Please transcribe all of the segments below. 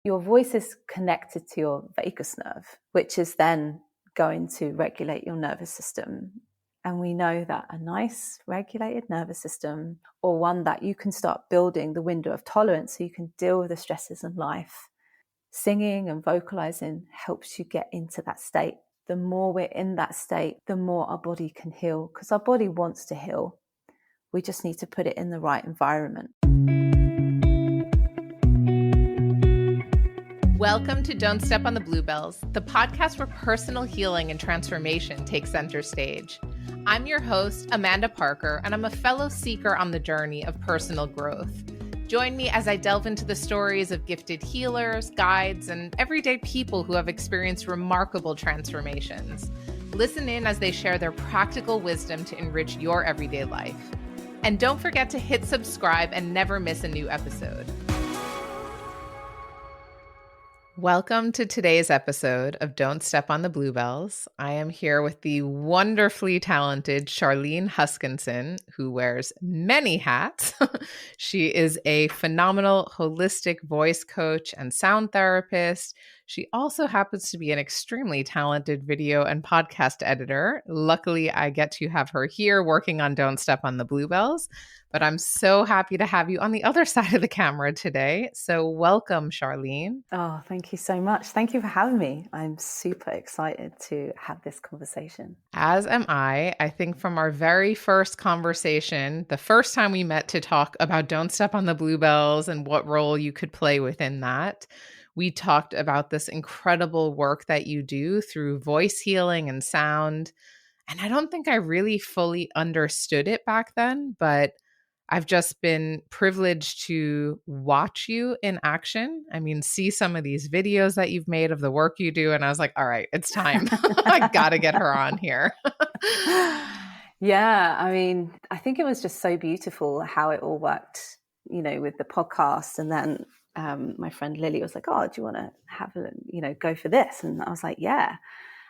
your voice is connected to your vagus nerve, which is then going to regulate your nervous system. And we know that a nice regulated nervous system, or one that you can start building the window of tolerance so you can deal with the stresses in life, singing and vocalizing helps you get into that state. The more we're in that state, the more our body can heal, because our body wants to heal. We just need to put it in the right environment. Welcome to Don't Step on the Bluebells, the podcast where personal healing and transformation take center stage. I'm your host, Amanda Parker, and I'm a fellow seeker on the journey of personal growth. Join me as I delve into the stories of gifted healers, guides, and everyday people who have experienced remarkable transformations. Listen in as they share their practical wisdom to enrich your everyday life. And don't forget to hit subscribe and never miss a new episode. Welcome to today's episode of Don't Step on the Bluebells. I am here with the wonderfully talented Charlene Huskinson, who wears many hats. She is a phenomenal holistic voice coach and sound therapist. She also happens to be an extremely talented video and podcast editor. Luckily, I get to have her here working on Don't Step on the Bluebells. But I'm so happy to have you on the other side of the camera today. So welcome, Charlene. Oh, thank you so much. Thank you for having me. I'm super excited to have this conversation. As am I. I think from our very first conversation, the first time we met to talk about Don't Step on the Bluebells and what role you could play within that, we talked about this incredible work that you do through voice healing and sound. And I don't think I really fully understood it back then, but I've just been privileged to watch you in action. I mean, see some of these videos that you've made of the work you do. And I was like, all right, it's time. I got to get her on here. Yeah, I mean, I think it was just so beautiful how it all worked, with the podcast. And then my friend Lily was like, oh, do you want to have go for this? And I was like, yeah.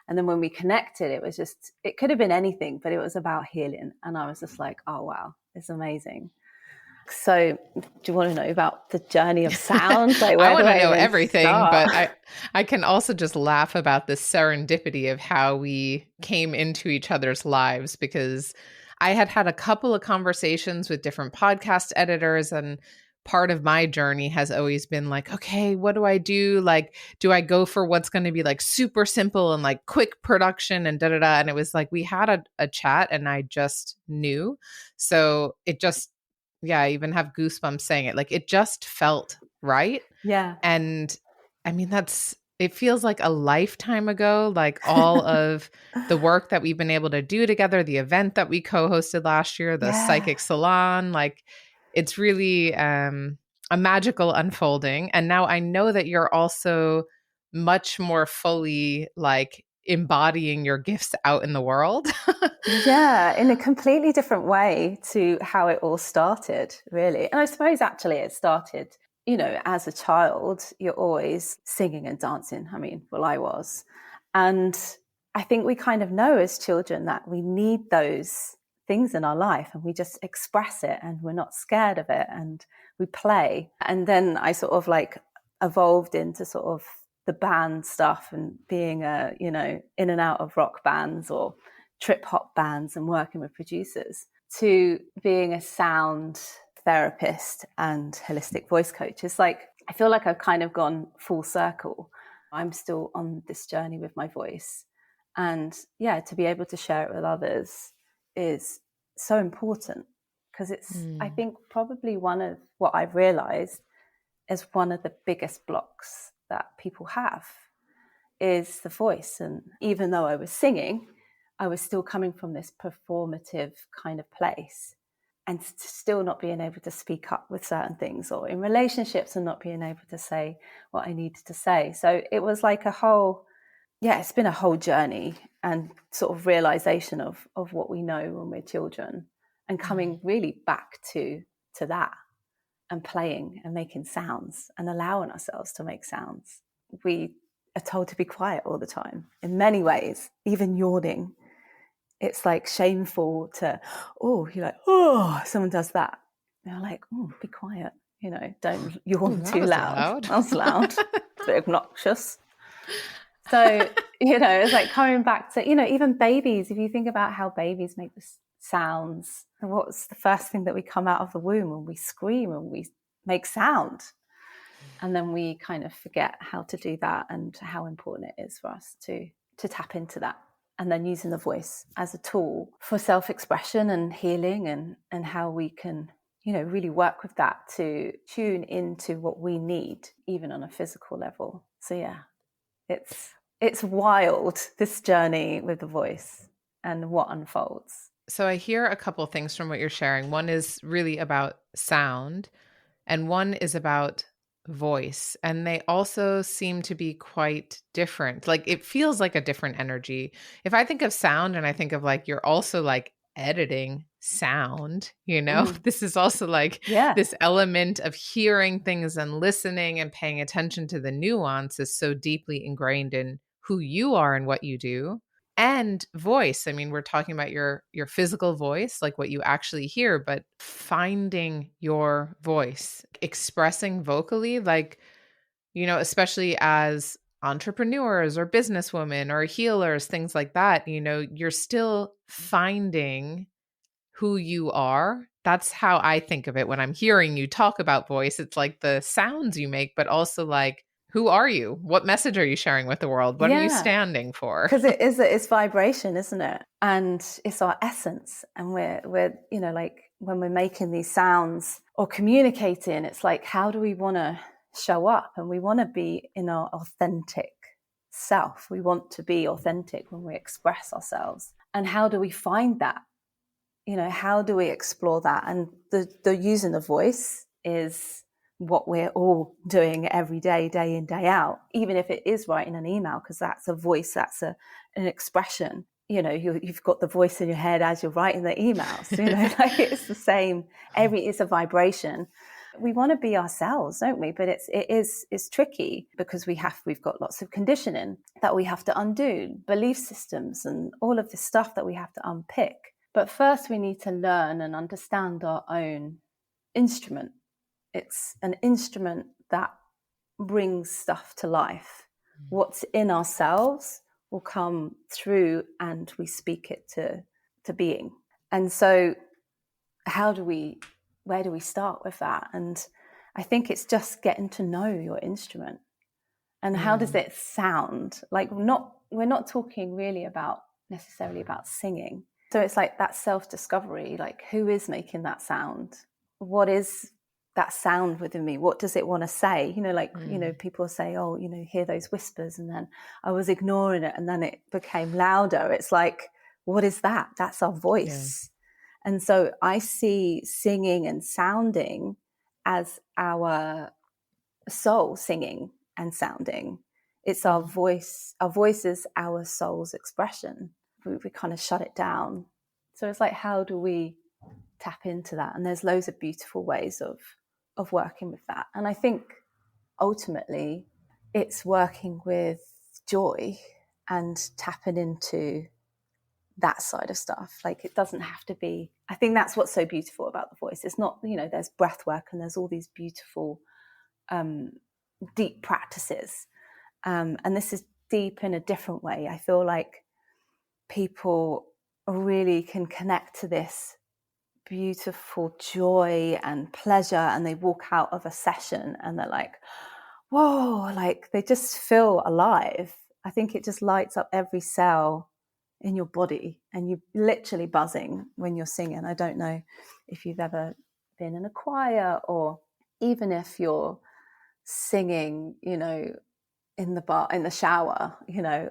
And then when we connected, it was just, it could have been anything, but it was about healing. And I was just like, oh, wow, it's amazing. So do you want to know about the journey of sound? Like, I want to know everything, but I can also just laugh about the serendipity of how we came into each other's lives, because I had a couple of conversations with different podcast editors, and part of my journey has always been like, okay, what do I do? Like, do I go for what's going to be like super simple and like quick production and da-da-da? And it was like, we had a chat and I just knew. So it just, yeah, I even have goosebumps saying it. Like, it just felt right. Yeah. And I mean, it feels like a lifetime ago, like all of the work that we've been able to do together, the event that we co-hosted last year, the psychic salon, like, it's really a magical unfolding. And now I know that you're also much more fully like embodying your gifts out in the world. Yeah, in a completely different way to how it all started, really. And I suppose actually it started, as a child, you're always singing and dancing. I mean, well, I was. And I think we kind of know as children that we need those things in our life, and we just express it, and we're not scared of it, and we play. And then I sort of like evolved into sort of the band stuff and being in and out of rock bands or trip hop bands and working with producers, to being a sound therapist and holistic voice coach. It's like, I feel like I've kind of gone full circle. I'm still on this journey with my voice, and to be able to share it with others is so important, because it's I think probably one of what I've realized is one of the biggest blocks that people have is the voice. And even though I was singing, I was still coming from this performative kind of place, and still not being able to speak up with certain things, or in relationships and not being able to say what I needed to say. So it was like it's been a whole journey and sort of realization of what we know when we're children, and coming really back to that, and playing and making sounds and allowing ourselves to make sounds. We are told to be quiet all the time in many ways, even yawning. It's like shameful to, you're like, someone does that. They're like, be quiet. Don't Oh, yawn that too was loud. loud. That was loud. It's a bit obnoxious. So, it's like coming back to, even babies, if you think about how babies make the sounds, what's the first thing that we come out of the womb when we scream and we make sound? And then we kind of forget how to do that and how important it is for us to tap into that. And then using the voice as a tool for self-expression and healing and how we can, really work with that to tune into what we need, even on a physical level. So yeah, it's wild, this journey with the voice and what unfolds. So I hear a couple things from what you're sharing. One is really about sound, and one is about voice. And they also seem to be quite different. Like it feels like a different energy. If I think of sound and I think of like, you're also like editing sound, this is also like Yeah. this element of hearing things and listening and paying attention to the nuance is so deeply ingrained in who you are and what you do. And voice. I mean, we're talking about your physical voice, like what you actually hear, but finding your voice, expressing vocally, like, especially as entrepreneurs or businesswomen or healers, things like that, you're still finding who you are. That's how I think of it when I'm hearing you talk about voice. It's like the sounds you make, but also like, who are you? What message are you sharing with the world? What are you standing for? Because it's vibration, isn't it? And it's our essence. And we're like when we're making these sounds or communicating, it's like, how do we want to show up? And we want to be in our authentic self. We want to be authentic when we express ourselves. And how do we find that? How do we explore that? And the using the voice is what we're all doing every day, day in, day out, even if it is writing an email, because that's a voice, that's an expression. You've got the voice in your head as you're writing the emails, like it's the same. It's a vibration. We want to be ourselves, don't we? But it's tricky because we've got lots of conditioning that we have to undo, belief systems and all of this stuff that we have to unpick. But first we need to learn and understand our own instrument. It's an instrument that brings stuff to life. What's in ourselves will come through and we speak it to being. And so where do we start with that? And I think it's just getting to know your instrument. And how does it sound? Like we're not talking really necessarily about singing. So it's like that self-discovery, like who is making that sound? What is that sound within me? What does it want to say? People say, oh, hear those whispers. And then I was ignoring it and then it became louder. It's like, what is that? That's our voice. Yeah. And so I see singing and sounding as our soul singing and sounding. It's our voice. Our voice is our soul's expression. We kind of shut it down. So it's like, how do we tap into that? And there's loads of beautiful ways of working with that. And I think ultimately it's working with joy and tapping into that side of stuff. Like it doesn't have to be, I think that's what's so beautiful about the voice. It's not, there's breath work and there's all these beautiful deep practices. And this is deep in a different way. I feel like people really can connect to this beautiful joy and pleasure, and they walk out of a session and they're like, whoa, like they just feel alive. I think it just lights up every cell in your body and you're literally buzzing when you're singing. I don't know if you've ever been in a choir or even if you're singing, in the bar, in the shower,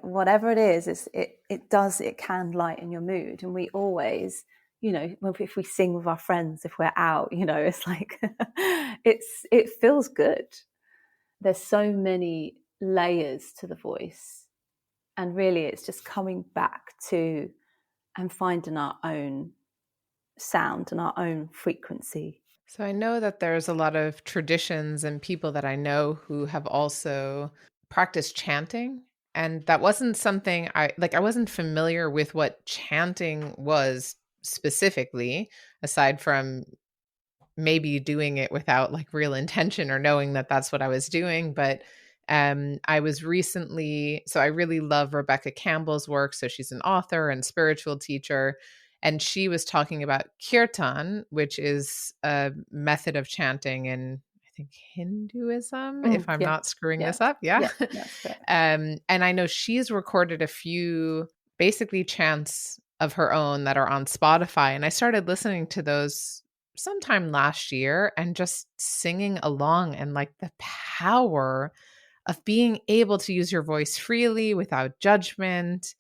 whatever it is, it can lighten your mood. And we always, if we sing with our friends, if we're out, it's like, it feels good. There's so many layers to the voice. And really it's just coming back to and finding our own sound and our own frequency. So I know that there's a lot of traditions and people that I know who have also practiced chanting. And that wasn't something I wasn't familiar with what chanting was specifically, aside from maybe doing it without like real intention or knowing that that's what I was doing. But I was recently, so I really love Rebecca Campbell's work. So she's an author and spiritual teacher. And she was talking about kirtan, which is a method of chanting in, I think, Hinduism, if I'm Yeah. not screwing Yeah. this up. Yeah. Yeah, that's correct. And I know she's recorded a few basically chants of her own that are on Spotify. And I started listening to those sometime last year and just singing along, and like the power of being able to use your voice freely without judgment.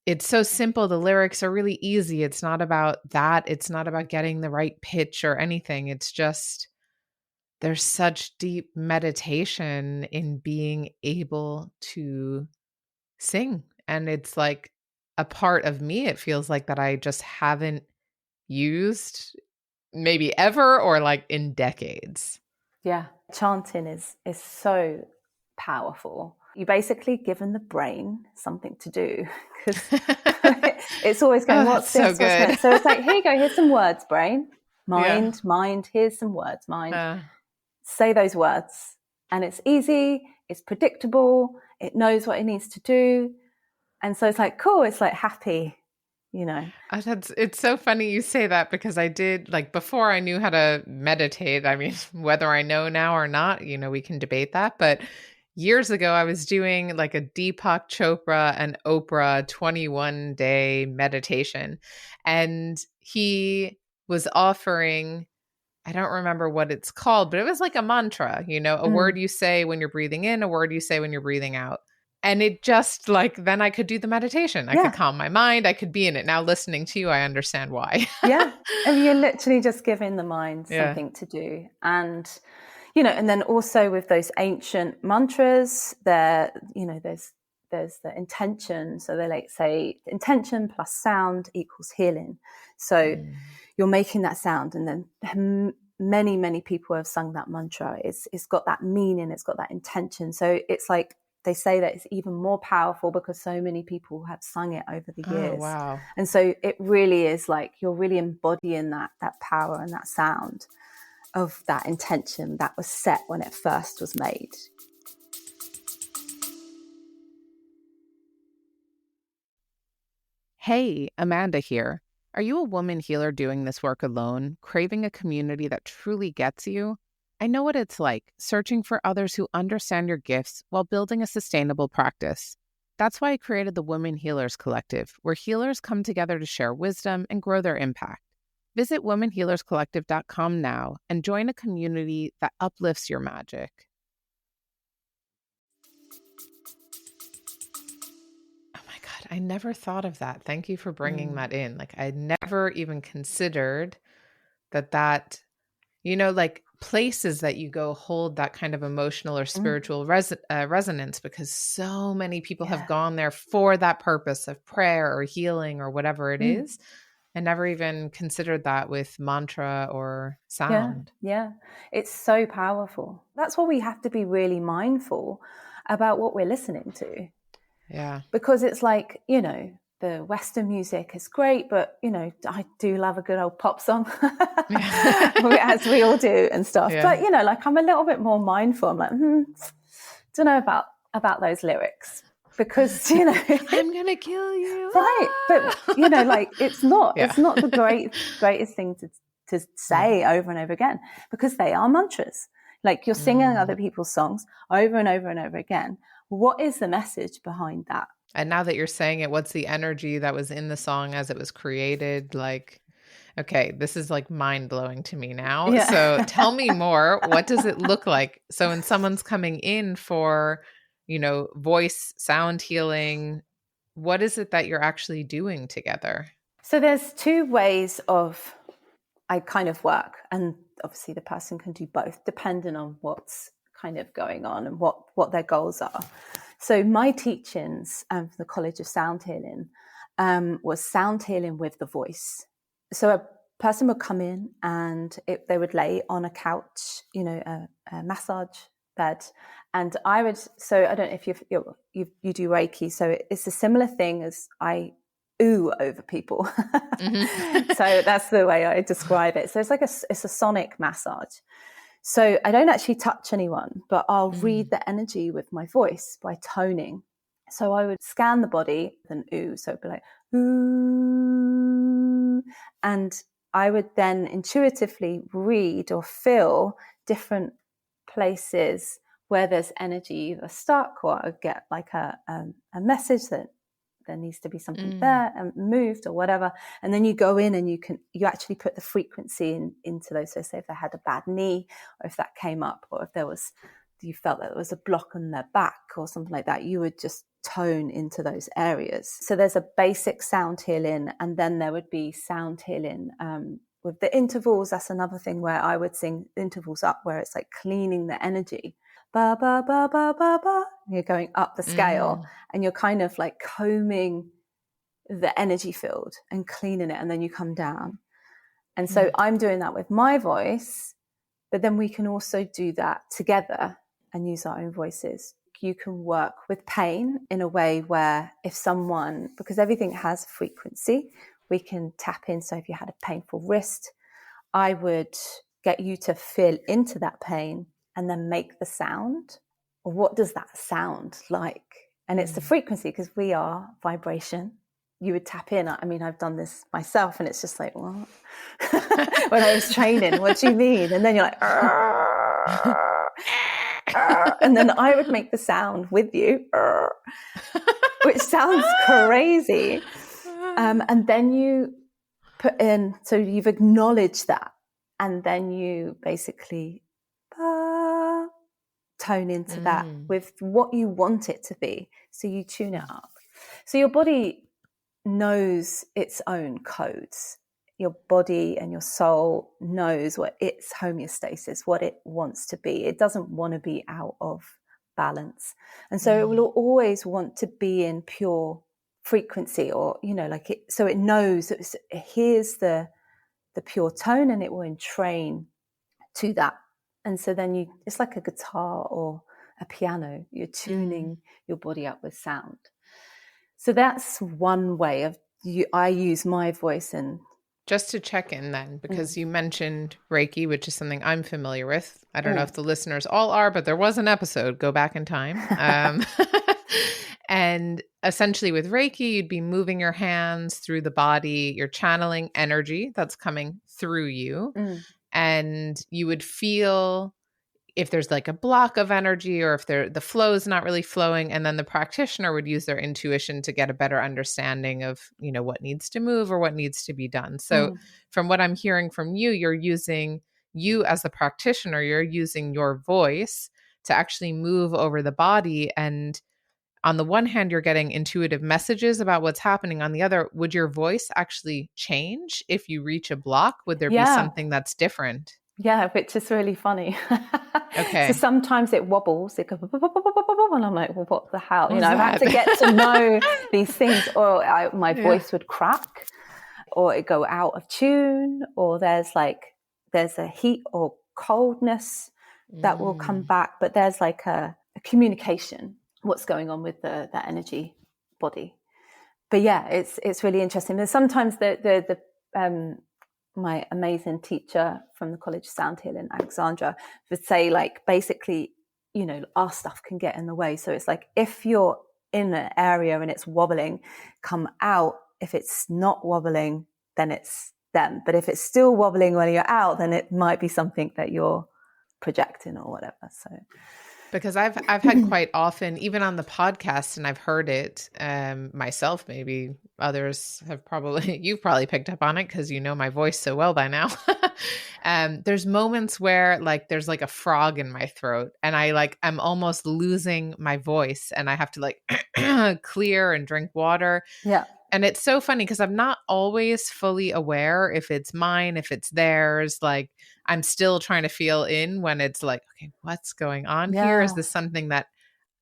It's so simple. The lyrics are really easy. It's not about that. It's not about getting the right pitch or anything. It's just, there's such deep meditation in being able to sing. And it's like a part of me, it feels like, that I just haven't used maybe ever, or like in decades. Yeah. Chanting is so powerful. You basically given the brain something to do, because it's always going, Oh, what's that's this? so What's good. that? So it's like, here you go, here's some words, brain. Yeah. Mind, here's some words, mind. Say those words. And it's easy, it's predictable, it knows what it needs to do. And so it's like, cool, it's like happy, you know. It's so funny you say that, because I did, like, before I knew how to meditate, I mean, whether I know now or not, you know, we can debate that. But years ago, I was doing like a Deepak Chopra and Oprah 21-day meditation. And he was offering, I don't remember what it's called, but it was like a mantra, you know, a word you say when you're breathing in, a word you say when you're breathing out. And it just, like, then I could do the meditation. I could calm my mind. I could be in it. Now listening to you, I understand why. Yeah. And you're literally just giving the mind something to do. And, you know, and then also with those ancient mantras, there, you know, there's the intention. So they like say intention plus sound equals healing. So you're making that sound, and then many people have sung that mantra. It's got that meaning, it's got that intention. So it's like, they say that it's even more powerful because so many people have sung it over the years. Oh, wow. And so it really is like, you're really embodying that power and that sound of that intention that was set when it first was made. Hey, Amanda here. Are you a woman healer doing this work alone, craving a community that truly gets you? I know what it's like, searching for others who understand your gifts while building a sustainable practice. That's why I created the Women Healers Collective, where healers come together to share wisdom and grow their impact. Visit womenhealerscollective.com now and join a community that uplifts your magic. Oh my God, I never thought of that. Thank you for bringing that in. Like, I never even considered that, you know, like, places that you go hold that kind of emotional or spiritual resonance, because so many people have gone there for that purpose of prayer or healing or whatever it is. I never even considered that with mantra or sound. Yeah. It's so powerful. That's why we have to be really mindful about what we're listening to. Yeah. Because it's like, you know, the Western music is great, but, you know, I do love a good old pop song, as we all do and stuff. Yeah. But, you know, like, I'm a little bit more mindful. I'm like, don't know about those lyrics, because, you know, I'm going to kill you. Right. But, you know, like, it's not the greatest thing to say over and over again, because they are mantras. Like, you're singing other people's songs over and over and over again. What is the message behind that? And now that you're saying it, what's the energy that was in the song as it was created? Like, okay, this is like mind blowing to me now. Yeah. So tell me more. What does it look like? So when someone's coming in for, you know, voice sound healing, what is it that you're actually doing together? So there's two ways of I kind of work, and obviously the person can do both depending on what's kind of going on and what their goals are. So my teachings of the College of Sound Healing was sound healing with the voice. So a person would come in and they would lay on a couch, you know, a massage bed, and I would. So I don't know if you do Reiki. So it's a similar thing as I ooh over people. Mm-hmm. So that's the way I describe it. So it's like it's a sonic massage. So I don't actually touch anyone, but I'll read the energy with my voice by toning. So I would scan the body with an ooh. So it'd be like, ooh. And I would then intuitively read or feel different places where there's energy either stuck, or I would get like a message that there needs to be something there and moved or whatever. And then you go in and you actually put the frequency into those. So say if they had a bad knee, or if that came up, or if you felt that there was a block on their back or something like that, you would just tone into those areas. So there's a basic sound healing, and then there would be sound healing with the intervals. That's another thing where I would sing intervals up, where it's like cleaning the energy. Ba ba ba ba ba ba. You're going up the scale, and you're kind of like combing the energy field and cleaning it, and then you come down. And so I'm doing that with my voice, but then we can also do that together and use our own voices. You can work with pain in a way where if someone, because everything has frequency, we can tap in. So if you had a painful wrist, I would get you to feel into that pain and then make the sound. Or what does that sound like? And it's the frequency, because we are vibration. You would tap in. I mean, I've done this myself, and it's just like, what? When I was training, what do you mean? And then you're like, and then I would make the sound with you, which sounds crazy. And then you put in, so you've acknowledged that, and then you basically tone into that with what you want it to be. So you tune it up. So your body knows its own codes. Your body and your soul knows what its homeostasis, what it wants to be. It doesn't want to be out of balance. And so it will always want to be in pure frequency, or, like it, so it knows, it hears the pure tone, and it will entrain to that. And so then it's like a guitar or a piano, you're tuning your body up with sound. So that's one way I use my voice. And just to check in then, because you mentioned Reiki, which is something I'm familiar with. I don't know if the listeners all are, but there was an episode, go back in time. And essentially with Reiki, you'd be moving your hands through the body. You're channeling energy that's coming through you. And you would feel if there's like a block of energy, or if the flow is not really flowing, and then the practitioner would use their intuition to get a better understanding of, what needs to move or what needs to be done. So from what I'm hearing from you, you as the practitioner, you're using your voice to actually move over the body. And on the one hand, you're getting intuitive messages about what's happening. On the other, would your voice actually change if you reach a block? Would there be something that's different? Yeah, which is really funny. Okay. So sometimes it wobbles, it goes, and I'm like, well, what the hell? I've had to get to know these things, or my voice would crack, or it go out of tune, or there's a heat or coldness that will come back, but there's like a communication, what's going on with that energy body. But yeah, it's really interesting. There's sometimes my amazing teacher from the College of Sound Healing, Alexandra, would say, like, basically, our stuff can get in the way. So it's like, if you're in an area and it's wobbling, come out. If it's not wobbling, then it's them. But if it's still wobbling when you're out, then it might be something that you're projecting or whatever. So because I've had quite often, even on the podcast, and I've heard it myself, maybe others have you've probably picked up on it because you know my voice so well by now. There's moments where there's like a frog in my throat, and I'm almost losing my voice, and I have to clear and drink water. Yeah. And it's so funny because I'm not always fully aware if it's mine, if it's theirs. I'm still trying to feel in when it's like, okay, what's going on here? Is this something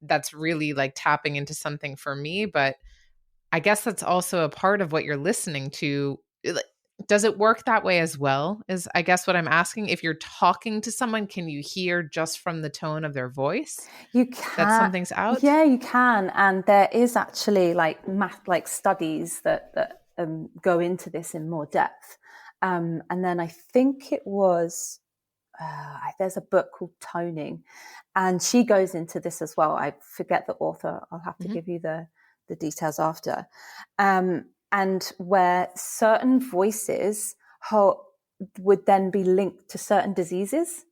that's really tapping into something for me? But I guess that's also a part of what you're listening to. Does it work that way as well? Is I guess what I'm asking. If you're talking to someone, can you hear just from the tone of their voice You that can, something's out? yeah, you can, and there is actually like studies that go into this in more depth. And then I think it was there's a book called Toning, and she goes into this as well. I forget the author. I'll have to Mhm. give you the details after. And where certain voices would then be linked to certain diseases.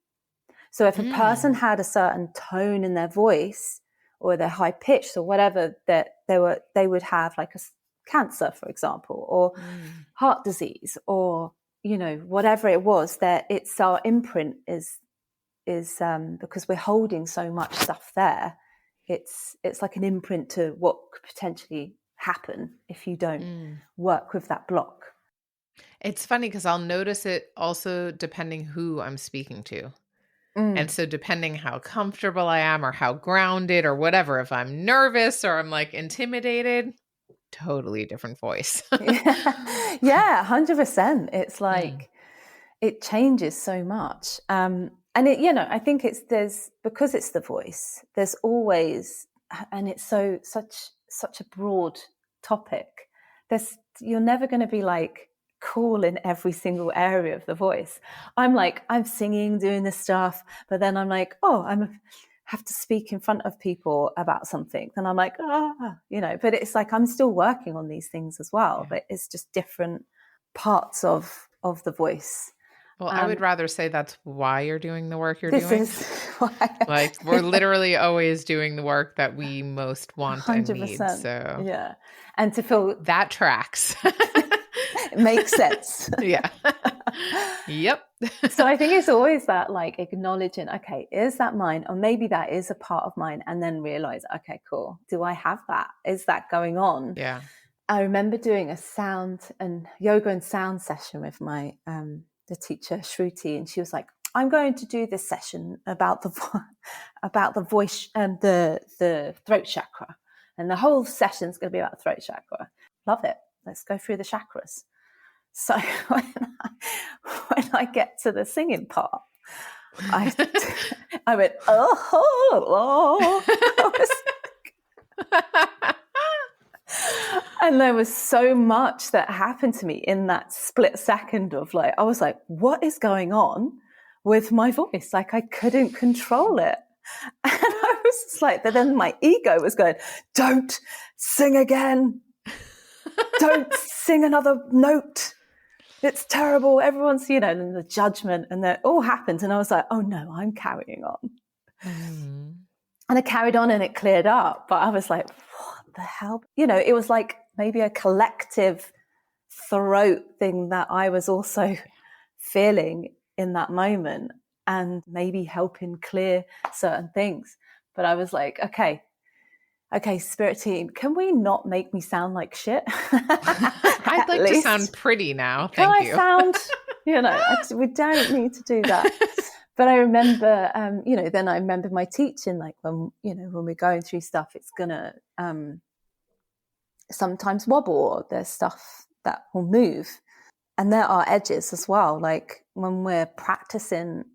So if a person Mm. had a certain tone in their voice, or they're high pitched or whatever, that they would have like a cancer, for example, or Mm. heart disease, or whatever it was, that it's our imprint is because we're holding so much stuff there. It's like an imprint to what could potentially happen if you don't Mm. work with that block. It's funny because I'll notice it also depending who I'm speaking to. And so depending how comfortable I am or how grounded or whatever, if I'm nervous or I'm like intimidated, totally different voice. Yeah, 100%. It's Mm. like it changes so much. And I think because it's the voice, there's always, and it's such a broad topic. You're never going to be like cool in every single area of the voice. I'm singing, doing this stuff, but then I'm like, oh, have to speak in front of people about something. Then I'm like, but it's like, I'm still working on these things as well, Yeah. but it's just different parts of the voice. Well, I would rather say that's why you're doing the work you're This doing. is why Like we're literally always doing the work that we most want and need. 100%. So Yeah. And to feel that tracks. it makes sense. Yeah. Yep. So I think it's always that like acknowledging, okay, is that mine? Or maybe that is a part of mine. And then realize, okay, cool. Do I have that? Is that going on? Yeah. I remember doing a sound and yoga and sound session with my the teacher Shruti, and she was like, "I'm going to do this session about the voice and the throat chakra, and the whole session's going to be about the throat chakra. Love it. Let's go through the chakras." So when I get to the singing part, I went, oh. And there was so much that happened to me in that split second of like, I was like, what is going on with my voice? Like I couldn't control it. And I was just like, but then my ego was going, don't sing again. Don't sing another note. It's terrible. Everyone's, and the judgment, and that all happened. And I was like, oh no, I'm carrying on. Mm. And I carried on and it cleared up. But I was like, what the hell? It was like maybe a collective throat thing that I was also feeling in that moment, and maybe helping clear certain things. But I was like, okay, spirit team, can we not make me sound like shit? I'd like to sound pretty now. Thank you. Sound, we don't need to do that. But I remember, then I remember my teaching, like when we're going through stuff, it's gonna sometimes wobble, or there's stuff that will move. And there are edges as well. Like when we're practicing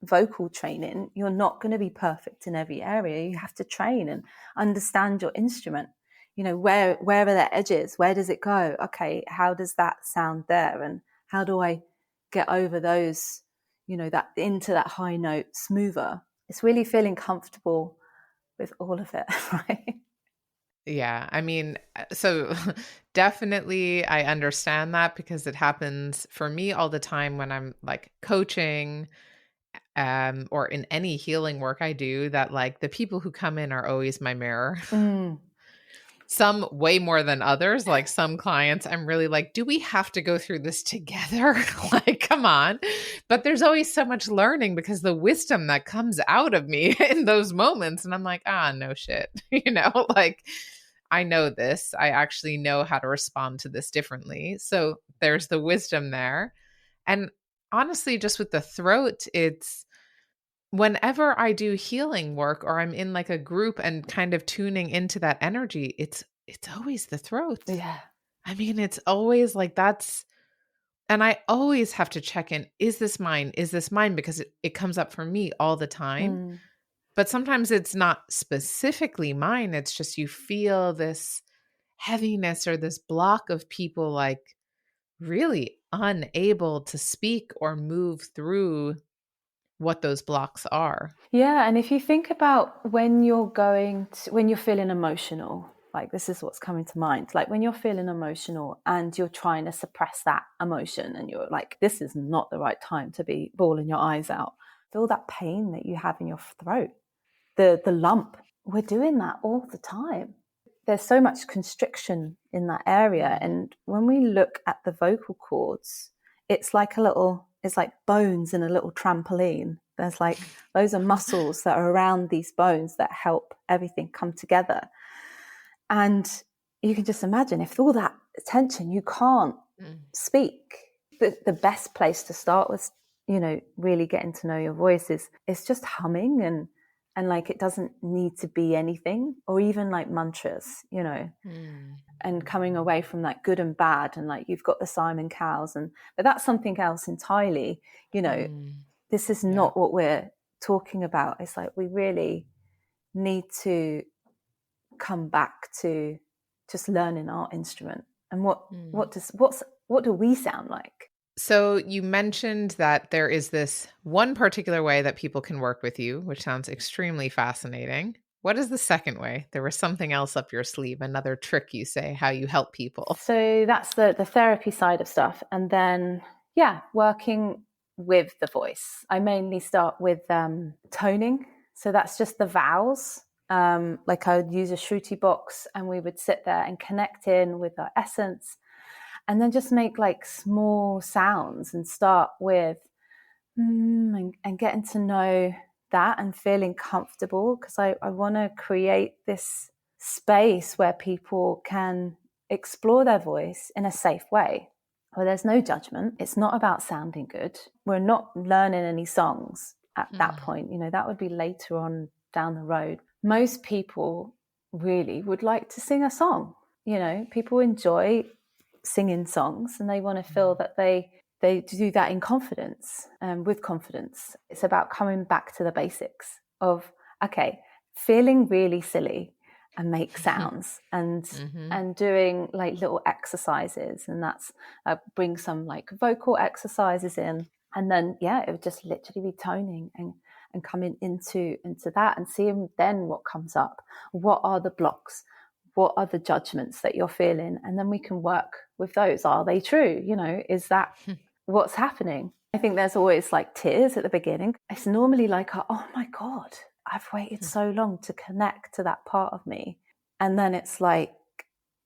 vocal training, you're not going to be perfect in every area. You have to train and understand your instrument. Where are the edges? Where does it go? Okay, how does that sound there? And how do I get over those, that into that high note smoother? It's really feeling comfortable with all of it, right? Yeah. I mean, so definitely I understand that because it happens for me all the time when I'm like coaching or in any healing work I do, that like the people who come in are always my mirror. Some way more than others. Like some clients, I'm really like, do we have to go through this together? Like, come on. But there's always so much learning because the wisdom that comes out of me in those moments. And I'm like, no shit. Like I know this. I actually know how to respond to this differently. So there's the wisdom there. And honestly, just with the throat, it's whenever I do healing work or I'm in like a group and kind of tuning into that energy, it's always the throat. Yeah. I mean, it's always like And I always have to check in, is this mine? Is this mine? Because it comes up for me all the time. Mm. But sometimes it's not specifically mine. It's just you feel this heaviness or this block of people like really unable to speak or move through what those blocks are. Yeah, and if you think about when when you're feeling emotional, like this is what's coming to mind, like when you're feeling emotional and you're trying to suppress that emotion and you're like, this is not the right time to be bawling your eyes out. Feel that pain that you have in your throat, the lump. We're doing that all the time. There's so much constriction in that area. And when we look at the vocal cords, it's like bones in a little trampoline. There's like loads of muscles that are around these bones that help everything come together. And you can just imagine if all that tension, you can't speak. The best place to start with, really getting to know your voice is just humming and like it doesn't need to be anything, or even like mantras, and coming away from that good and bad, and like you've got the Simon Cowells, but that's something else entirely. This is not what we're talking about. It's like we really need to come back to just learning our instrument and what do we sound like. So you mentioned that there is this one particular way that people can work with you, which sounds extremely fascinating. What is the second way? There was something else up your sleeve, another trick you say, how you help people. So that's the therapy side of stuff. And then, working with the voice. I mainly start with toning. So that's just the vowels. Like I would use a shruti box and we would sit there and connect in with our essence. And then just make like small sounds and start with and getting to know that and feeling comfortable, because I want to create this space where people can explore their voice in a safe way, where there's no judgment. It's not about sounding good. We're not learning any songs at that point. That would be later on down the road. Most people really would like to sing a song. People enjoy singing songs and they want to feel that they do that in confidence, with confidence. It's about coming back to the basics of, okay, feeling really silly and make sounds and doing like little exercises. And that's bring some like vocal exercises in. And then, it would just literally be toning and coming into that and seeing then what comes up. What are the blocks? What are the judgments that you're feeling? And then we can work with those. Are they true? Is that what's happening? I think there's always like tears at the beginning. It's normally like, oh my God, I've waited so long to connect to that part of me. And then it's like,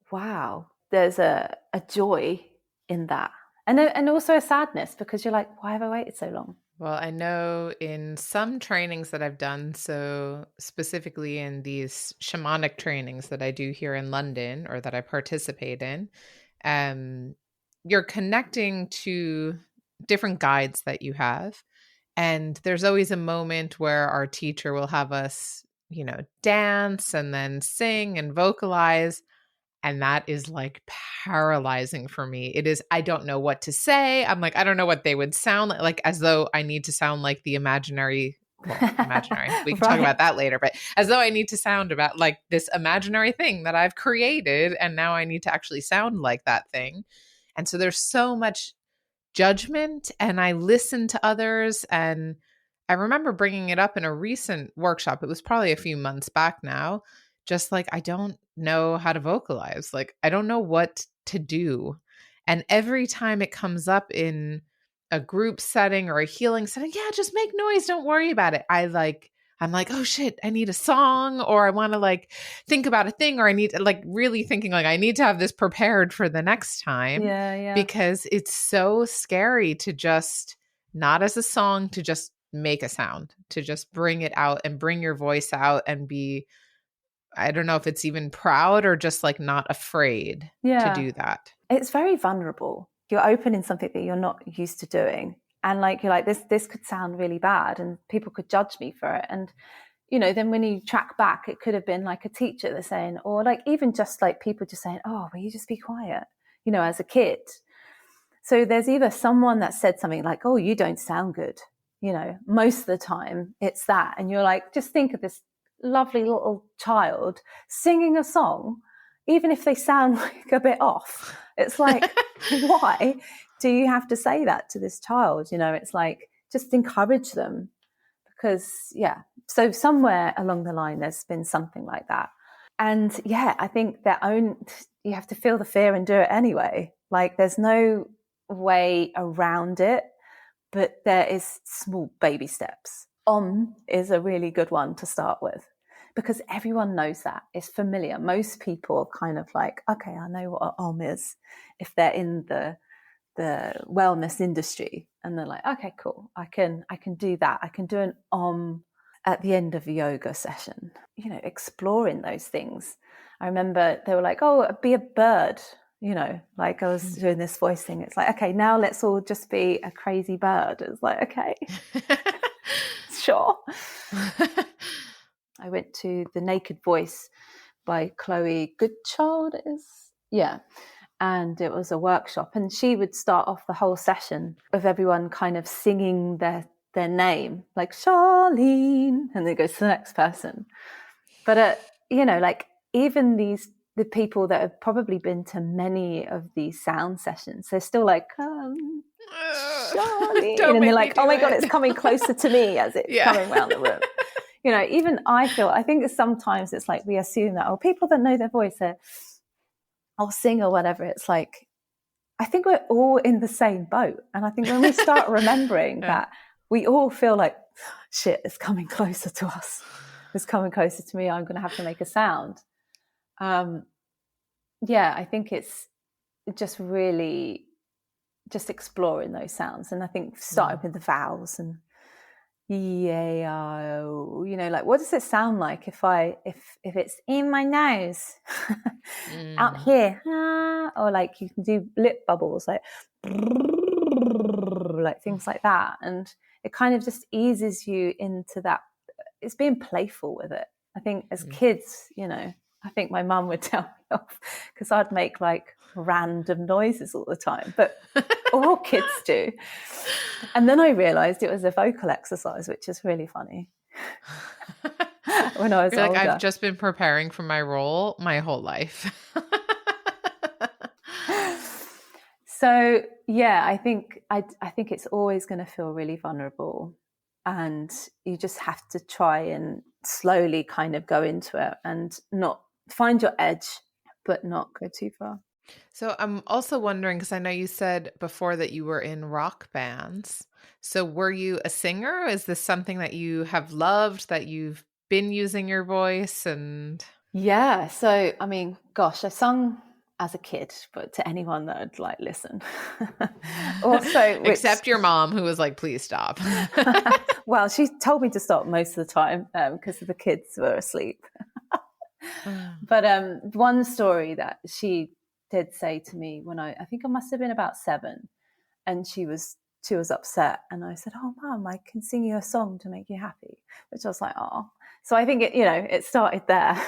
wow, there's a joy in that. And also a sadness, because you're like, why have I waited so long? Well, I know in some trainings that I've done, so specifically in these shamanic trainings that I do here in London or that I participate in, you're connecting to different guides that you have. And there's always a moment where our teacher will have us, dance and then sing and vocalize. And that is like paralyzing for me. It is, I don't know what to say. I'm like, I don't know what they would sound like as though I need to sound like the imaginary. We can Right. talk about that later, but as though I need to sound about like this imaginary thing that I've created. And now I need to actually sound like that thing. And so there's so much judgment, and I listen to others. And I remember bringing it up in a recent workshop. It was probably a few months back now. Just like, I don't know how to vocalize. Like, I don't know what to do. And every time it comes up in a group setting or a healing setting, just make noise. Don't worry about it. I'm like, oh shit, I need a song, or I want to like think about a thing, or I need like really thinking like I need to have this prepared for the next time. Yeah. Because it's so scary to just, not as a song, to just make a sound, to just bring it out and bring your voice out and be, I don't know if it's even proud or just like not afraid to do that. It's very vulnerable. You're opening something that you're not used to doing. And like, you're like, this could sound really bad and people could judge me for it. And, then when you track back, it could have been like a teacher that's saying, or like even just like people just saying, oh, will you just be quiet, as a kid. So there's either someone that said something like, oh, you don't sound good. Most of the time it's that. And you're like, just think of this lovely little child singing a song, even if they sound like a bit off. It's like, why do you have to say that to this child? It's like, just encourage them, because so somewhere along the line there's been something like that. And I think you have to feel the fear and do it anyway. Like, there's no way around it, but there is small baby steps. Is a really good one to start with, because everyone knows that. It's familiar. Most people are kind of like, okay, I know what an is, if they're in the wellness industry, and they're like, okay, cool, I can do that. I can do an at the end of a yoga session, exploring those things. I remember they were like, oh, be a bird, like I was doing this voice thing. It's like, okay, now let's all just be a crazy bird. It's like, okay, sure. I went to The Naked Voice by Chloe Goodchild, and it was a workshop, and she would start off the whole session of everyone kind of singing their name, like Charlene, and then it goes to the next person. But like, even the people that have probably been to many of these sound sessions, they're still like, Charlene, and they're like, oh my God, it's coming closer to me as it's coming around the room. Even I think sometimes it's like we assume that, people that know their voice, I'll sing or whatever. It's like, I think we're all in the same boat. And I think when we start remembering that, we all feel like, shit, it's coming closer to us. It's coming closer to me. I'm going to have to make a sound. I think it's just really just exploring those sounds. And I think starting with the vowels and like, what does it sound like if it's in my nose, out here, or like you can do lip bubbles, like things like that, and it kind of just eases you into that. It's being playful with it. I think as kids, I think my mum would tell me off because I'd make like random noises all the time, but all kids do. And then I realized it was a vocal exercise, which is really funny. When I was older. Like, I've just been preparing for my role my whole life. So I think it's always going to feel really vulnerable, and you just have to try and slowly kind of go into it and not find your edge, but not go too far. So I'm also wondering, because I know you said before that you were in rock bands. So were you a singer? Is this something that you have loved, that you've been using your voice? And so I mean, gosh, I sung as a kid, but to anyone that would like listen. Also, except your mom, who was like, please stop. Well, she told me to stop most of the time because the kids were asleep. But one story that she did say to me when I think I must have been about 7, and she was upset, and I said, oh Mum, I can sing you a song to make you happy, which I was like, oh. So I think it started there.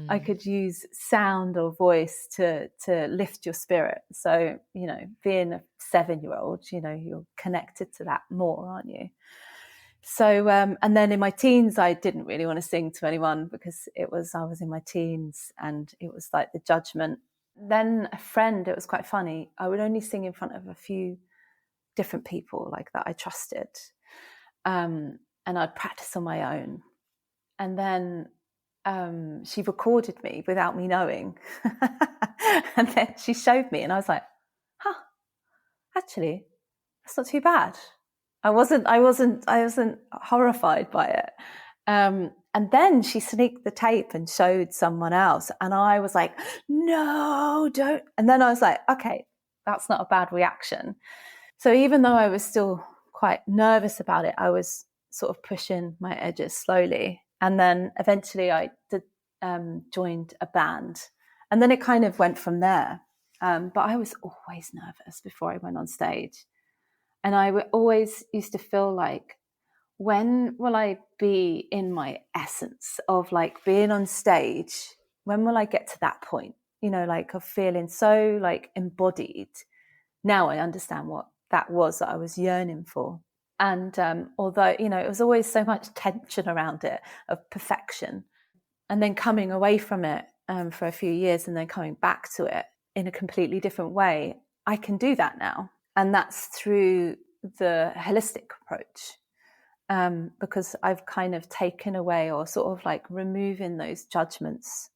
I could use sound or voice to lift your spirit. So being a 7-year-old, you're connected to that more, aren't you? So and then in my teens, I didn't really want to sing to anyone because I was in my teens, and it was like the judgment. Then a friend, it was quite funny, I would only sing in front of a few different people like that I trusted, and I'd practice on my own. And then she recorded me without me knowing. And then she showed me, and I was like, actually, that's not too bad. I wasn't horrified by it. And then she sneaked the tape and showed someone else. And I was like, no, don't. And then I was like, okay, that's not a bad reaction. So even though I was still quite nervous about it, I was sort of pushing my edges slowly. And then eventually I joined a band. And then it kind of went from there. But I was always nervous before I went on stage. And I always used to feel like, when will I be in my essence of like being on stage? When will I get to that point? Like of feeling so like embodied now I understand what that was that I was yearning for. And although, you know, it was always so much tension around it of perfection, and then coming away from it for a few years and then coming back to it in a completely different way, I can do that now. And that's through the holistic approach. Because I've kind of taken away, or sort of like removing those judgments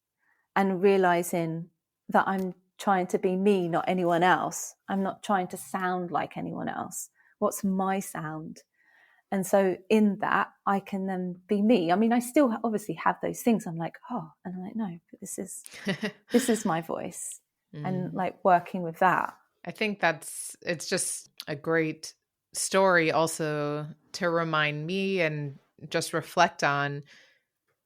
and realizing that I'm trying to be me, not anyone else. I'm not trying to sound like anyone else. What's my sound? And so in that, I can then be me. I mean, I still obviously have those things. I'm like, oh, and I'm like, no, but this is my voice. And like working with that. I think it's just a great story also to remind me and just reflect on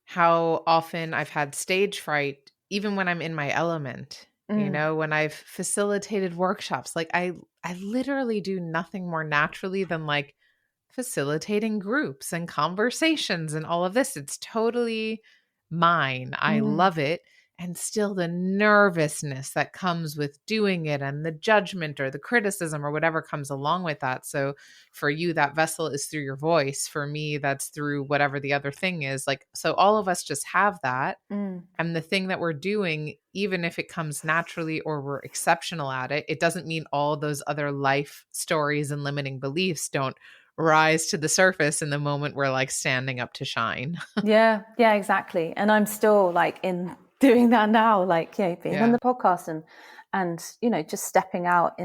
how often I've had stage fright, even when I'm in my element. You know, when I've facilitated workshops, like I literally do nothing more naturally than like facilitating groups and conversations and all of this. It's totally mine. I love it. And still the nervousness that comes with doing it, and the judgment or the criticism or whatever comes along with that. So for you, that vessel is through your voice. For me, that's through whatever the other thing is. Like, so all of us just have that. And the thing that we're doing, even if it comes naturally or we're exceptional at it, it doesn't mean all those other life stories and limiting beliefs don't rise to the surface in the moment we're like standing up to shine. Yeah, exactly. And I'm still like in doing that now, like, you know, being on the podcast and, you know, just stepping out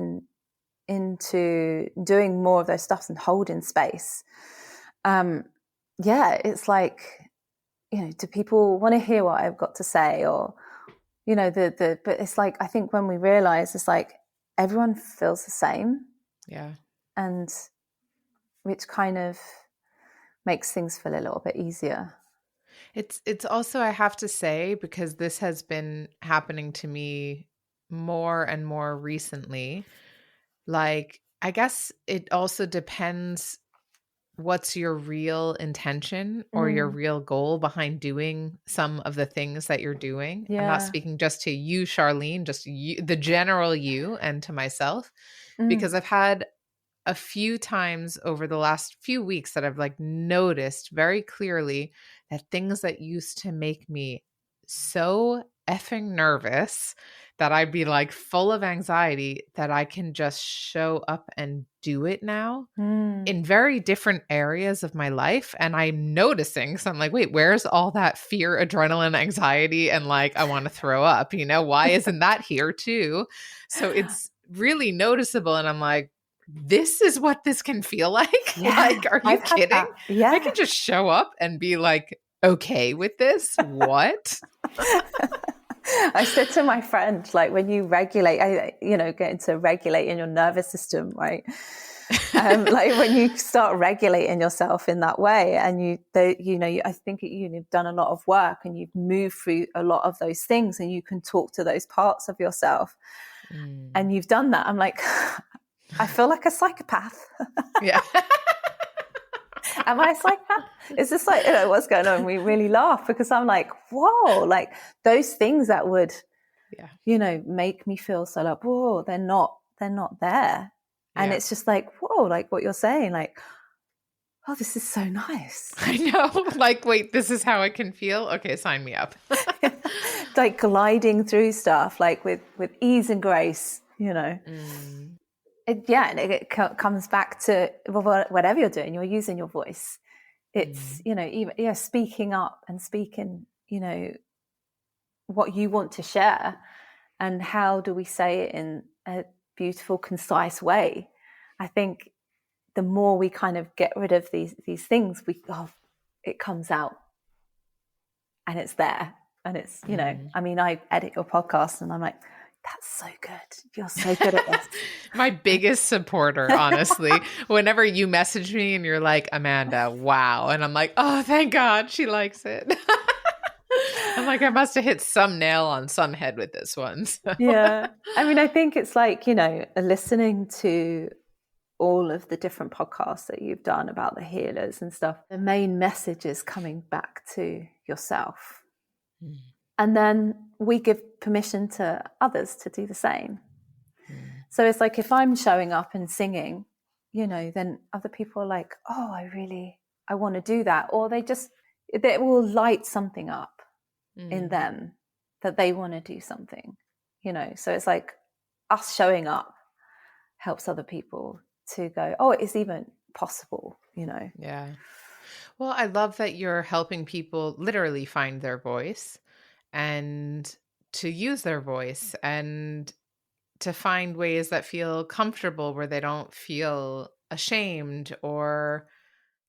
into doing more of those stuffs and holding space. It's like, you know, do people want to hear what I've got to say? Or, you know, but it's like, I think when we realize it's like everyone feels the same. Yeah. And which kind of makes things feel a little bit easier. It's also, I have to say, because this has been happening to me more and more recently, like, I guess it also depends what's your real intention or your real goal behind doing some of the things that you're doing. I'm not speaking just to you, Charlene, just you, the general you, and to myself, because I've had a few times over the last few weeks that I've like noticed very clearly that things that used to make me so effing nervous that I'd be like full of anxiety, that I can just show up and do it now in very different areas of my life. And I'm noticing, so I'm like, wait, where's all that fear, adrenaline, anxiety, and like, I want to throw up, you know, why isn't that here too? So it's really noticeable. And I'm like, this is what this can feel like? Yeah, like, are you kidding? Yeah. I can just show up and be like, okay with this? What? I said to my friend, like, when you regulate, get into regulating your nervous system, right? Like when you start regulating yourself in that way, and I think you've done a lot of work and you've moved through a lot of those things, and you can talk to those parts of yourself, and you've done that. I'm like, I feel like a psychopath. Yeah. Am I a psychopath? Is this like, what's going on? We really laugh because I'm like, whoa, like those things that would, make me feel so like, whoa, they're not there. And it's just like, whoa, like what you're saying, like, oh, this is so nice. I know. Like, wait, this is how I can feel? Okay, sign me up. Like gliding through stuff, like with ease and grace, And it comes back to whatever you're doing, you're using your voice. It's, even speaking up and speaking, what you want to share, and how do we say it in a beautiful, concise way. I think the more we kind of get rid of these things, it comes out and it's there. And it's, I mean, I edit your podcast and I'm like, that's so good. You're so good at this. My biggest supporter, honestly. Whenever you message me and you're like, Amanda, wow. And I'm like, oh, thank God she likes it. I'm like, I must have hit some nail on some head with this one. So. Yeah. I mean, I think it's like, listening to all of the different podcasts that you've done about the healers and stuff. The main message is coming back to yourself. And then we give permission to others to do the same. So it's like if I'm showing up and singing, then other people are like, oh, I want to do that. Or it will light something up in them that they want to do something, So it's like us showing up helps other people to go, oh, it's even possible, Yeah. Well, I love that you're helping people literally find their voice and to use their voice and to find ways that feel comfortable where they don't feel ashamed or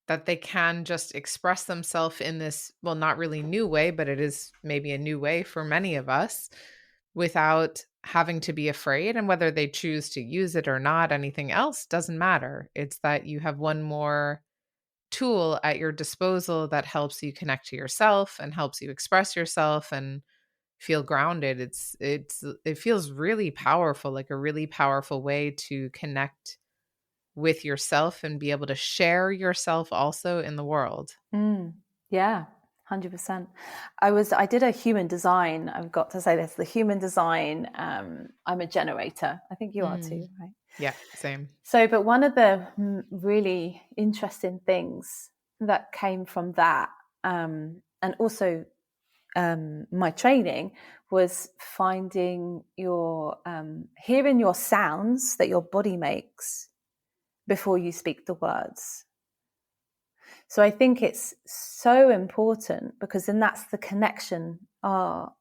that they can just express themselves in this, well, not really new way, but it is maybe a new way for many of us without having to be afraid. And whether they choose to use it or not, anything else doesn't matter. It's that you have one more tool at your disposal that helps you connect to yourself and helps you express yourself and feel grounded. It feels really powerful, like a really powerful way to connect with yourself and be able to share yourself also in the world. Yeah, 100%. I did a human design. I've got to say this, the human design. I'm a generator. I think you are too, right? Yeah, same. So, but one of the really interesting things that came from that, and also my training, was finding hearing your sounds that your body makes before you speak the words. So I think it's so important because then that's the connection. Our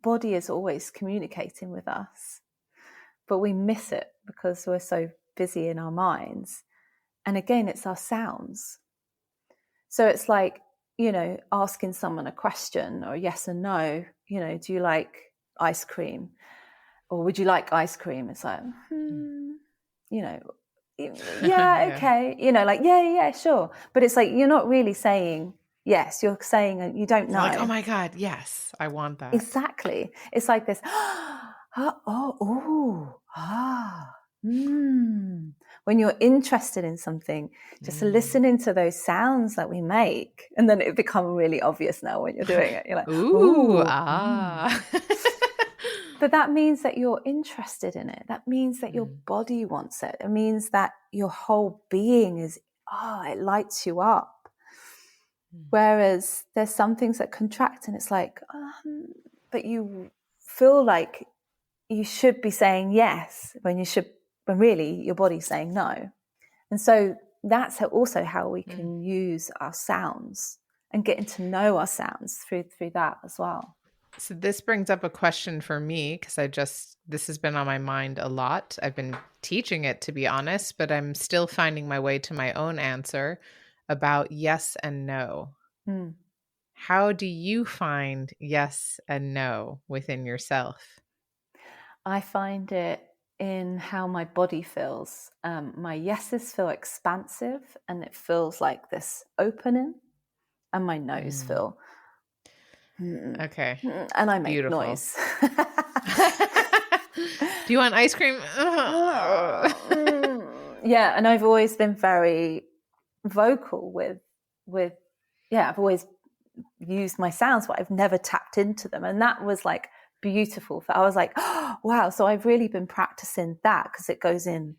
body is always communicating with us, but we miss it because we're so busy in our minds. And again, it's our sounds. So it's like, asking someone a question or yes and no, do you like ice cream? Or would you like ice cream? It's like, yeah, okay. Yeah, sure. But it's like, you're not really saying yes, you're saying you don't know. Like, oh my God, yes, I want that. Exactly. It's like this, when you're interested in something, just listening to those sounds that we make, and then it becomes really obvious now when you're doing it. You're like, ooh, ah. But that means that you're interested in it. That means that your body wants it. It means that your whole being it lights you up. Whereas there's some things that contract and it's like, but you feel like you should be saying yes when really your body's saying no. And so that's how we can use our sounds and getting to know our sounds through that as well. So this brings up a question for me because this has been on my mind a lot. I've been teaching it, to be honest, but I'm still finding my way to my own answer about yes and no. How do you find yes and no within yourself? I find it in how my body feels. My yeses feel expansive and it feels like this opening, and my no's feel okay, and I make beautiful noise. Do you want ice cream? Yeah, and I've always been very vocal with I've always used my sounds, but I've never tapped into them, and that was like beautiful. I was like, oh, wow. So I've really been practicing that because it goes in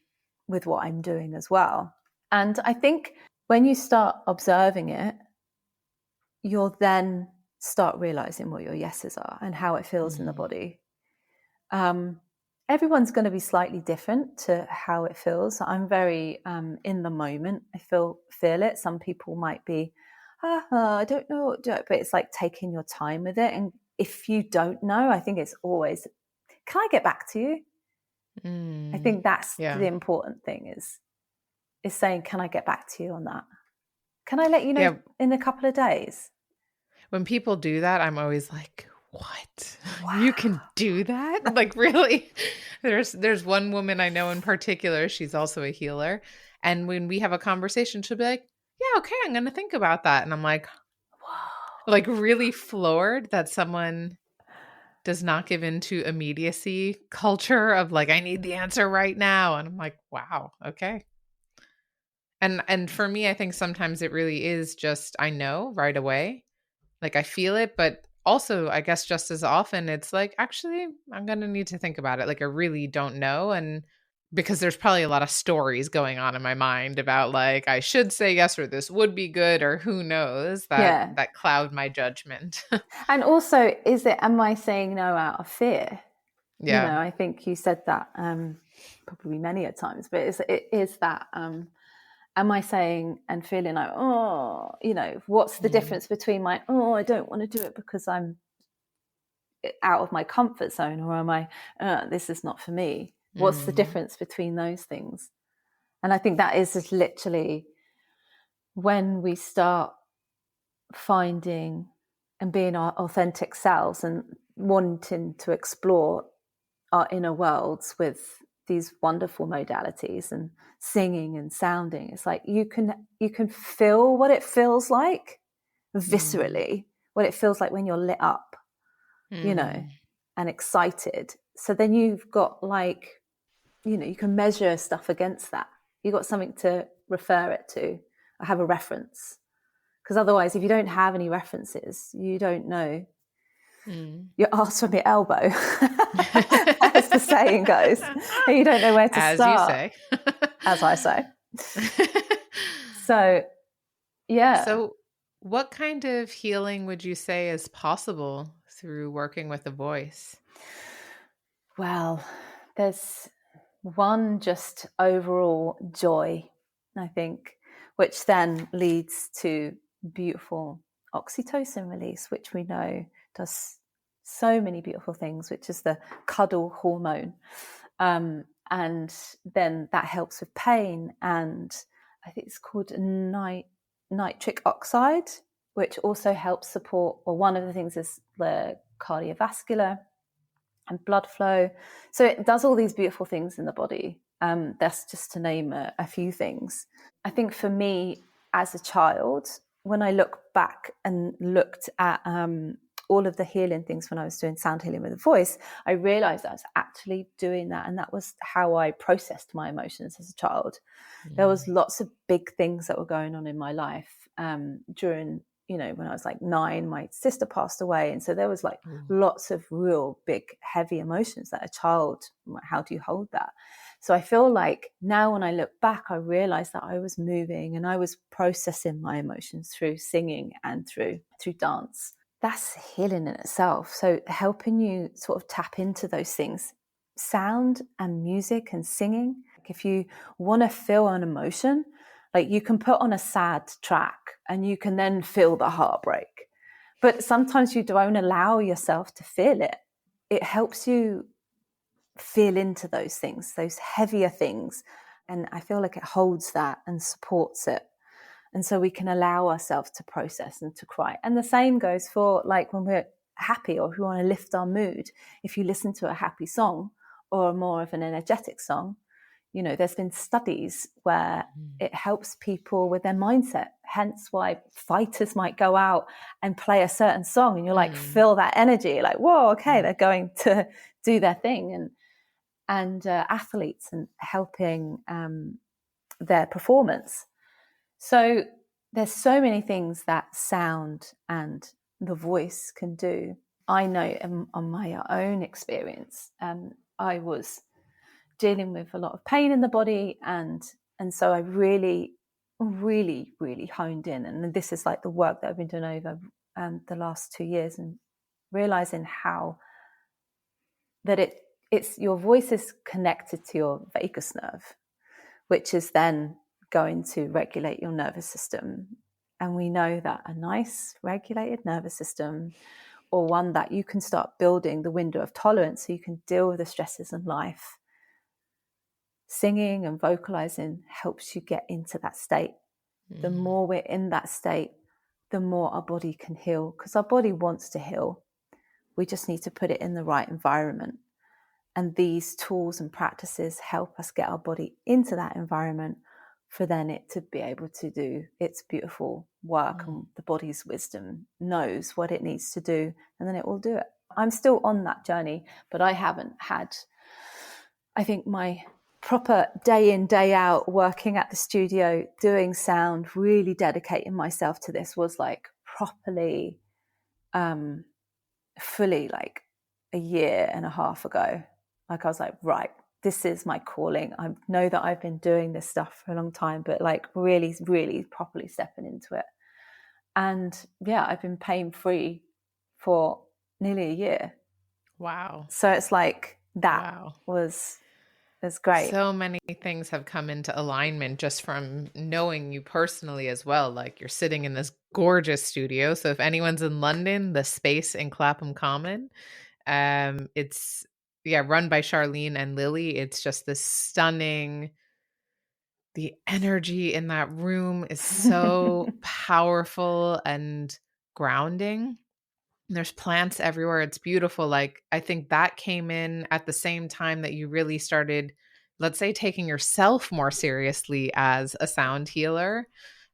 with what I'm doing as well. And I think when you start observing it, you'll then start realizing what your yeses are and how it feels in the body. Everyone's going to be slightly different to how it feels. I'm very in the moment. I feel it. Some people might be, I don't know, but it's like taking your time with it. And if you don't know, I think it's always, can I get back to you? I think that's the important thing is saying, can I get back to you on that? Can I let you know in a couple of days? When people do that, I'm always like, what? Wow. You can do that? Like, really? There's one woman I know in particular. She's also a healer. And when we have a conversation, she'll be like, yeah, okay, I'm going to think about that. And I'm like, wow, like really floored that someone does not give into immediacy culture of like, I need the answer right now. And I'm like, wow, okay. And for me, I think sometimes it really is just, I know right away. Like I feel it, but also, I guess just as often, it's like, actually, I'm going to need to think about it. Like, I really don't know. And because there's probably a lot of stories going on in my mind about like, I should say yes, or this would be good, or who knows, Yeah. that cloud my judgment. And also, am I saying no out of fear? Yeah. I think you said that probably many a times, but it is that, am I saying and feeling like, oh, what's the difference between I don't want to do it because I'm out of my comfort zone, or am I, this is not for me? What's the difference between those things? And I think that is just literally when we start finding and being our authentic selves and wanting to explore our inner worlds with these wonderful modalities and singing and sounding. It's like you can feel what it feels like viscerally, what it feels like when you're lit up, and excited. So then you've got like, you can measure stuff against that. You've got something to refer it to or have a reference. Because otherwise, if you don't have any references, you don't know. Your arse from your elbow, as the saying goes, and you don't know where to As start. you say. As I say. So, yeah. So, what kind of healing would you say is possible through working with the voice? Well, there's one just overall joy, I think, which then leads to beautiful oxytocin release, which we know does so many beautiful things, which is the cuddle hormone. And then that helps with pain. And I think it's called nitric oxide, which also helps support, or one of the things is the cardiovascular and blood flow. So it does all these beautiful things in the body. That's just to name a few things. I think for me as a child, when I look back and looked at all of the healing things when I was doing sound healing with the voice, I realized I was actually doing that. And that was how I processed my emotions as a child. There was lots of big things that were going on in my life during, when I was like 9, my sister passed away. And so there was like lots of real big, heavy emotions that a child, how do you hold that? So I feel like now when I look back, I realized that I was moving and I was processing my emotions through singing and through dance. That's healing in itself. So helping you sort of tap into those things, sound and music and singing. If you want to feel an emotion, like you can put on a sad track and you can then feel the heartbreak. But sometimes you don't allow yourself to feel it. It helps you feel into those things, those heavier things. And I feel like it holds that and supports it. And so we can allow ourselves to process and to cry. And the same goes for like when we're happy or if we want to lift our mood. If you listen to a happy song or more of an energetic song, there's been studies where it helps people with their mindset. Hence why fighters might go out and play a certain song and you're like, feel that energy. Like, whoa, okay, they're going to do their thing. And athletes and helping their performance. So there's so many things that sound and the voice can do. I know on my own experience, I was dealing with a lot of pain in the body, and so I really, really, really honed in. And this is like the work that I've been doing over the last 2 years, and realizing how that it's your voice is connected to your vagus nerve, which is then going to regulate your nervous system. And we know that a nice regulated nervous system, or one that you can start building the window of tolerance so you can deal with the stresses in life, singing and vocalizing helps you get into that state. The more we're in that state, the more our body can heal, because our body wants to heal. We just need to put it in the right environment. And these tools and practices help us get our body into that environment for then it to be able to do its beautiful work. And the body's wisdom knows what it needs to do, and then it will do it. I'm still on that journey, but I haven't had, I think, my proper day in, day out, working at the studio, doing sound, really dedicating myself to this was like properly fully like a year and a half ago. Like I was like, right, this is my calling. I know that I've been doing this stuff for a long time, but like really, really properly stepping into it. And yeah, I've been pain free for nearly a year. Wow. So it's like that Wow. was great. So many things have come into alignment just from knowing you personally as well. Like you're sitting in this gorgeous studio. So if anyone's in London, the space in Clapham Common, it's run by Charlene and Lily. It's just this stunning. The energy in that room is so powerful and grounding. There's plants everywhere. It's beautiful. Like, I think that came in at the same time that you really started, let's say, taking yourself more seriously as a sound healer.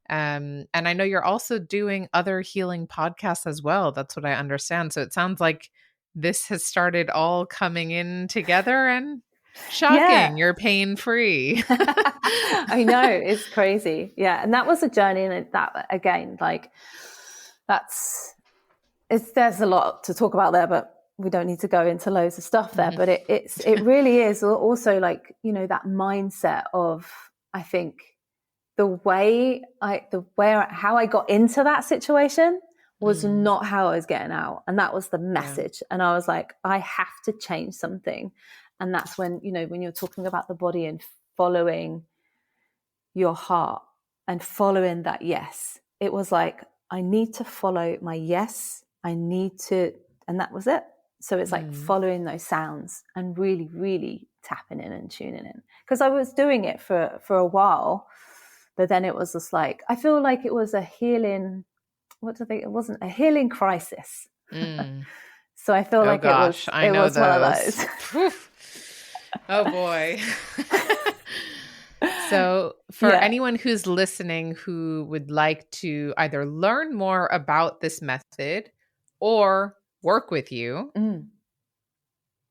And I know you're also doing other healing podcasts as well. That's what I understand. So it sounds like this has started all coming in together, and Yeah. shocking, you're pain free. I know, it's crazy. Yeah. And that was a journey. And that, again, like there's a lot to talk about there, but we don't need to go into loads of stuff there. But it really is also like, you know, that mindset of, I think, how I got into that situation was not how I was getting out. And that was the message. And I was like, I have to change something. And that's when, you know, when you're talking about the body and following your heart and following that yes, it was like, I need to follow my yes. And that was it. So it's like following those sounds and really, really tapping in and tuning in. Because I was doing it for a while, but then it was just like, I feel like it was a healing, it wasn't a healing crisis. So I feel like it was one of those. Oh boy. So for anyone who's listening who would like to either learn more about this method or work with you,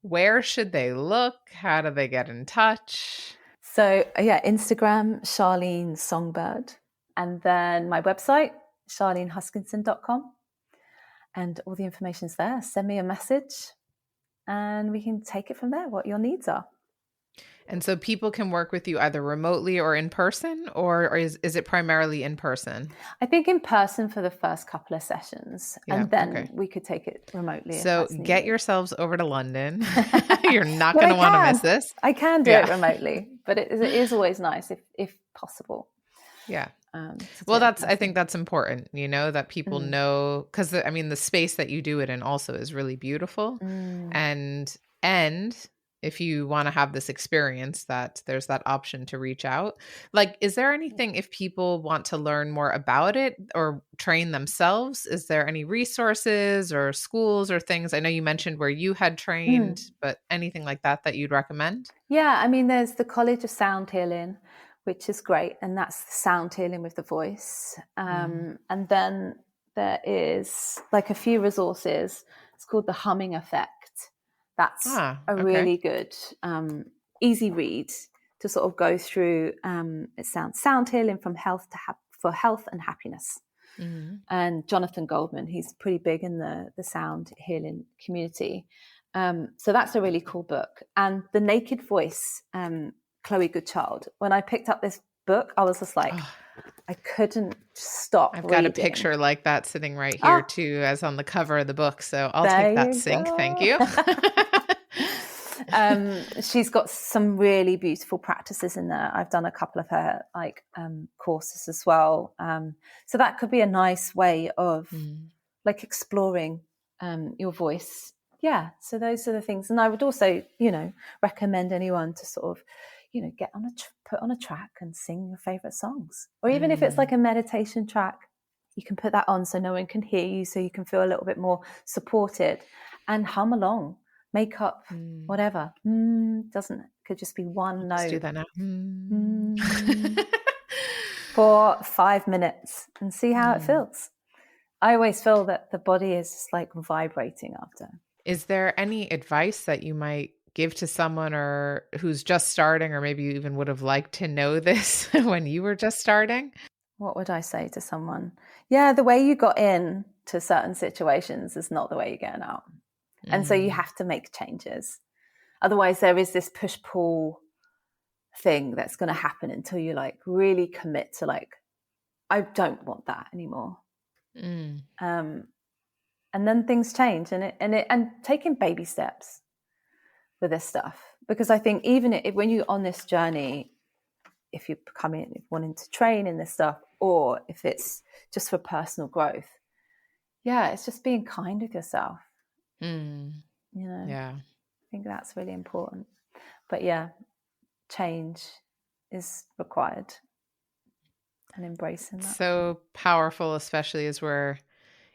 where should they look? How do they get in touch? So Instagram, Charlene Songbird. And then my website, charlenehuskinson.com. And all the information's there. Send me a message and we can take it from there, what your needs are. And so people can work with you either remotely or in person, or is it primarily in person? I think in person for the first couple of sessions, and then we could take it remotely. So get yourselves over to London. You're not going to want to miss this. I can do it remotely, but it is always nice if possible. Yeah. Well, I think that's important, you know, that people know, because I mean, the space that you do it in also is really beautiful. And if you want to have this experience, that there's that option to reach out. Like, is there anything, if people want to learn more about it or train themselves, is there any resources or schools or things? I know you mentioned where you had trained, but anything like that you'd recommend? Yeah, I mean, there's the College of Sound Healing, which is great. And that's sound healing with the voice. And then there is like a few resources. It's called the Humming Effect. That's a really good, easy read to sort of go through. It sounds sound healing from for health and happiness. And Jonathan Goldman, he's pretty big in the sound healing community. So that's a really cool book. And The Naked Voice, Chloe Goodchild. When I picked up this book, I was just like, I couldn't stop I've got a picture like that sitting right here too, as on the cover of the book. So I'll take that sync. Thank you. She's got some really beautiful practices in there. I've done a couple of her courses as well. So that could be a nice way of like exploring your voice. Yeah. So those are the things. And I would also, you know, recommend anyone to sort of, you know, put on a track and sing your favorite songs. Or even if it's like a meditation track, you can put that on so no one can hear you, so you can feel a little bit more supported, and hum along, make up whatever. Could just be one note. Let's do that now. For 5 minutes and see how it feels. I always feel that the body is just like vibrating after. Is there any advice that you might give to someone or who's just starting, or maybe you even would have liked to know this when you were just starting? What would I say to someone? Yeah, the way you got in to certain situations is not the way you're getting out. And so you have to make changes. Otherwise, there is this push-pull thing that's going to happen until you like really commit to like, I don't want that anymore. And then things change, and taking baby steps with this stuff. Because I think even when you're on this journey, if you come in wanting to train in this stuff, or if it's just for personal growth, it's just being kind with yourself. You know, I think that's really important. But change is required, and embracing that. So powerful, especially as we're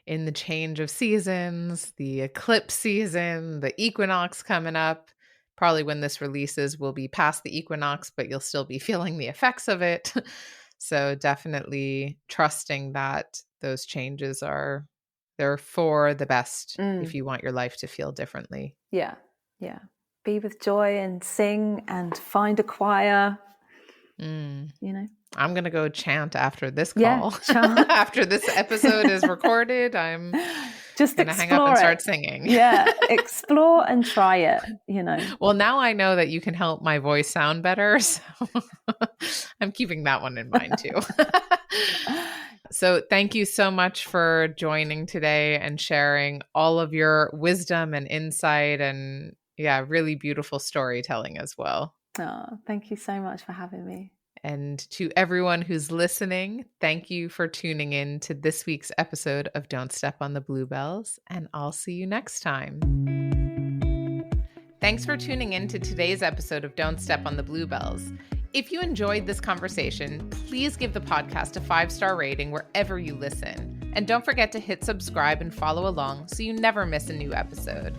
in the change of seasons, the eclipse season, the equinox coming up. Probably when this releases, we'll be past the equinox, but you'll still be feeling the effects of it. So definitely trusting that those changes they're for the best if you want your life to feel differently. Yeah. Be with joy and sing and find a choir. You know, I'm going to go chant after this call. After this episode is recorded, I'm just going to hang up and start singing. Explore and try it, you know. Well, now I know that you can help my voice sound better. So I'm keeping that one in mind too. So thank you so much for joining today and sharing all of your wisdom and insight and really beautiful storytelling as well. Oh, thank you so much for having me. And to everyone who's listening, thank you for tuning in to this week's episode of Don't Step on the Bluebells, and I'll see you next time. Thanks for tuning in to today's episode of Don't Step on the Bluebells. If you enjoyed this conversation, please give the podcast a 5-star rating wherever you listen. And don't forget to hit subscribe and follow along so you never miss a new episode.